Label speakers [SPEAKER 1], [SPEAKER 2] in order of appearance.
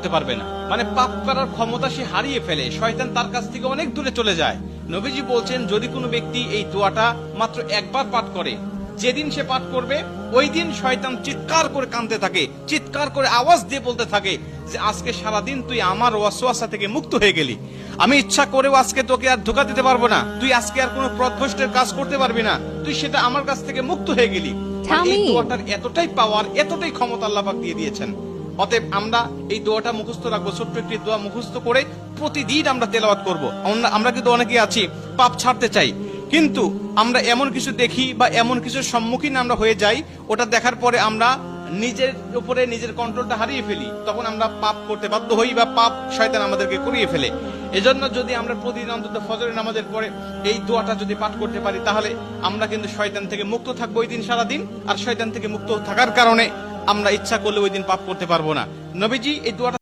[SPEAKER 1] করতে পারবে না, মানে পাপ করার ক্ষমতা সে হারিয়ে ফেলে, শয়তান তার কাছ থেকে অনেক দূরে চলে যায়। নবীজি বলছেন, যদি কোনো ব্যক্তি এই দোয়াটা মাত্র একবার পাঠ করে, যেদিন সে পাঠ করবে ওই দিন শয়তান চিৎকার করে কাঁদতে থাকে, চিৎকার করে আওয়াজ দিয়ে বলতে থাকে যে আজকে সারাদিন তুই আমার ওয়াসওয়াসা থেকে মুক্ত হয়ে গেলি, আমি ইচ্ছা করেও আজকে তোকে আর ধোঁকা দিতে পারবো না, তুই আজকে আর কোনো পথভ্রষ্টের কাজ করতে পারবি না, তুই সেটা আমার কাছ থেকে মুক্ত হয়ে গেলি। এই দোয়াটার এতটাই পাওয়ার, এতটাই ক্ষমতা আল্লাহ পাক দিয়ে দিয়েছেন। অতএব আমরা এই দোয়াটা মুখস্থ রাখবো, ছোট্ট একটি দোয়া মুখস্থ করে প্রতিদিন আমরা তেলাওয়াত করব। আমরা কিন্তু অনেকেই আছি পাপ ছাড়তে চাই, কিন্তু আমরা এমন কিছু দেখি বা এমন কিছুর সম্মুখীন আমরা হয়ে যাই, ওটা দেখার পরে আমরা নিজের উপরে নিজের কন্ট্রোলটা হারিয়ে ফেলি, তখন আমরা পাপ করতে বাধ্য হই বা পাপ শয়তান আমাদেরকে করিয়ে ফেলে। এজন্য যদি আমরা প্রতিদিন অন্তত ফজরের নামাজের পরে এই দোয়াটা যদি পাঠ করতে পারি, তাহলে আমরা কিন্তু শয়তান থেকে মুক্ত থাকবো ওই দিন সারাদিন। আর শয়তান থেকে মুক্ত থাকার কারণে আমরা ইচ্ছা করলে ওই দিন পাপ করতে পারবো না। নবীজি এই দোয়াটা